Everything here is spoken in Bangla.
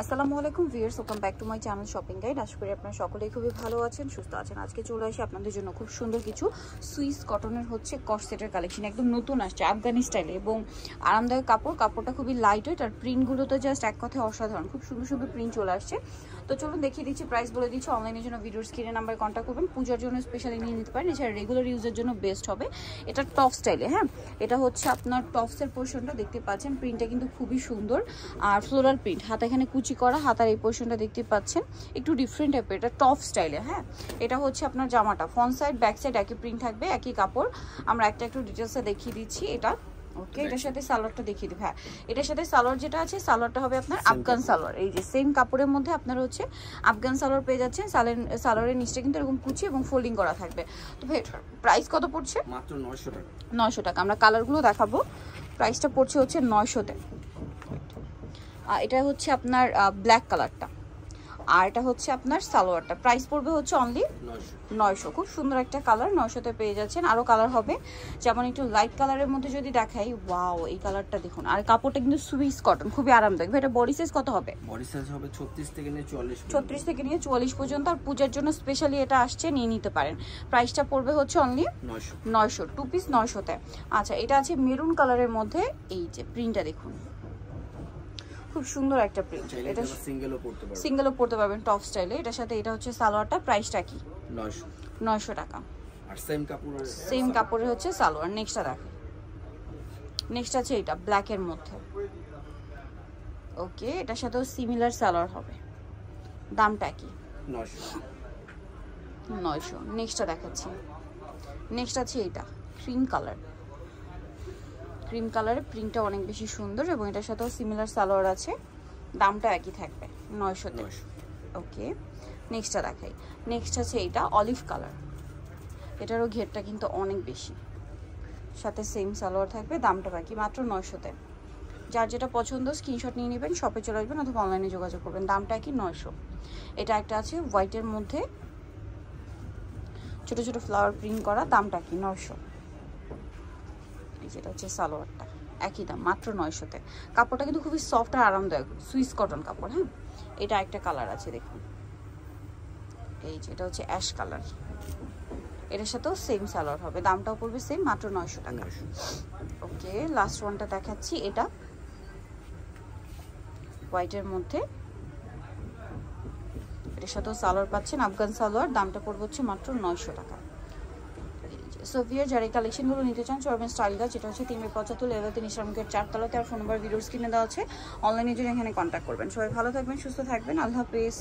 আসসালামু আলাইকুম viewers, welcome back to my channel shopping guide. আশা করি আপনারা সকলেই খুবই ভালো আছেন, সুস্থ আছেন। আজকে চলে আসি আপনাদের জন্য খুব সুন্দর কিছু সুইস কটনের কর্সেটের কালেকশন, একদম নতুন আসছে আফগানি স্টাইলে এবং আরামদায়ক কাপড়টা খুবই লাইট ওয়েট আর প্রিন্টগুলো তো জাস্ট এক কথায় অসাধারণ, খুব সুন্দর সুন্দর প্রিন্ট চলে আসছে। তো চলুন দেখিয়ে দিচ্ছি, প্রাইস বলে দিচ্ছি। অনলাইনের জন্য ভিডিওর স্ক্রিনে নাম্বারে কন্ট্যাক্ট করবেন, পূজার জন্য স্পেশালি নিয়ে নিতে পারেন, এছাড়া রেগুলার ইউজের জন্য বেস্ট হবে। এটা টপ স্টাইলে, হ্যাঁ এটা হচ্ছে আপনার টপসের পোর্শনটা দেখতে পাচ্ছেন, প্রিন্টটা কিন্তু খুবই সুন্দর আর ফ্লোরাল প্রিন্ট, হাতে এখানে কুচি করা, হাতার এই পোর্শনটা দেখতে পাচ্ছেন একটু ডিফারেন্ট টাইপের, এটা টপ স্টাইলে। হ্যাঁ এটা হচ্ছে আপনার জামাটা, ফ্রন্ট সাইড ব্যাক সাইড একই প্রিন্ট থাকবে, একই কাপড়। আমরা একটু ডিটেলসে দেখিয়ে দিচ্ছি এটা। ওকে, এটার সাথে সালোয়ারটা দেখিয়ে দেব। হ্যাঁ এটার সাথে সালোয়ার যেটা আছে, সালোয়ারটা হবে আপনার আফগান সালোয়ার। এই যে সেম কাপড়ের মধ্যে আপনার হচ্ছে আফগান সালোয়ার পেয়ে যাচ্ছেন। সালোয়ারের নিচটা কিন্তু এরকম কুচি এবং ফোল্ডিং করা থাকবে। তো ভাই প্রাইস কত পড়ছে? মাত্র 900 টাকা। 900 টাকা। আমরা কালারগুলো দেখাবো। প্রাইসটা পড়ছে হচ্ছে 900 তে। এটা হচ্ছে আপনার ব্ল্যাক কালারটা, আর এটা হচ্ছে আপনার সালোয়ারটা। প্রাইস পড়বে হচ্ছে অনলি 900। খুব সুন্দর একটা কালার, 900তে পেয়ে যাচ্ছেন। আরও কালার হবে, যেমন একটু লাইট কালারের মধ্যে যদি দেখাই, ওয়াও এই কালারটা দেখুন। আর কাপড়টা কিন্তু সুইস কটন, খুবই আরামদায়ক। এটা বডি সাইজ কত হবে? বডি সাইজ হবে 36 থেকে নিয়ে 44। 36 থেকে নিয়ে 44 পর্যন্ত। আর পূজার জন্য স্পেশালি এটা আসছে, নিয়ে নিতে পারেন। প্রাইসটা পড়বে হচ্ছে অনলি 900, 2 পিস 900তে। আচ্ছা, এটা আছে মেরুন কালারের মধ্যে, এই যে প্রিন্টটা দেখুন, খুব সুন্দর একটা প্রিন্ট। এটা সিঙ্গেলও পড়তে পারবেন টপ স্টাইলে। এটার সাথে এটা হচ্ছে সালোয়ারটা। প্রাইসটা কি? 900 টাকা। আর সেম কাপড়ের হচ্ছে সালোয়ার। নেক্সটটা দেখো, নেক্সট আছে এটা ব্ল্যাকের মধ্যে। ওকে, এটার সাথেও সিমিলার সালোয়ার হবে। দামটা কি? 900। নেক্সটটা দেখাচ্ছি। নেক্সট আছে এটা ক্রিম কালার। ক্রিম কালারের প্রিন্টটা অনেক বেশি সুন্দর এবং এটার সাথেও সিমিলার সালোয়ার আছে। দামটা একই থাকবে 900তে। ওকে, নেক্সটটা দেখাই। নেক্সট আছে এটা অলিভ কালার। এটারও ঘেরটা কিন্তু অনেক বেশি, সাথে সেম সালোয়ার থাকবে। দামটা বাকি মাত্র 900তে। যার যেটা পছন্দ স্ক্রিনশট নিয়ে নেবেন, শপে চলে আসবেন অথবা অনলাইনে যোগাযোগ করবেন। দামটা কি? 900। এটা একটা আছে হোয়াইটের মধ্যে ছোট ছোট ফ্লাওয়ার প্রিন্ট করা। দামটা কি? 900। যেটা হচ্ছে সালোয়ারটা, একই দাম মাত্র 900তে। কাপড়টা কিন্তু খুবই সফট আর আরামদায়ক, সুইস কটন কাপড়। হ্যাঁ এটা একটা কালার আছে দেখুন, এই যে এটা হচ্ছে অ্যাশ কালার। এটার সাথেও সেম সালোয়ার হবে, দামটাও পড়বে সেম, মাত্র 900 টাকা। ওকে, লাস্ট ওয়ানটা দেখাচ্ছি। এটা হোয়াইটের মধ্যে, এটার সাথেও সালোয়ার পাচ্ছেন আফগান সালোয়ার। দামটা পড়বে হচ্ছে মাত্র 900 টাকা। সোভিয়ার যারা এই কালেকশনগুলো নিতে চান, চরবেন স্টাইল গাছ, যেটা হচ্ছে 375 লেভেল 3 ইসলামকের 4 তলাতে। আর ফোন নাম্বার ভিডিওর স্ক্রিনে দেওয়া আছে, অনলাইনে জন্য এখানে কন্ট্যাক্ট করবেন। সবাই ভালো থাকবেন, সুস্থ থাকবেন, আল্লাহ হাফেজ।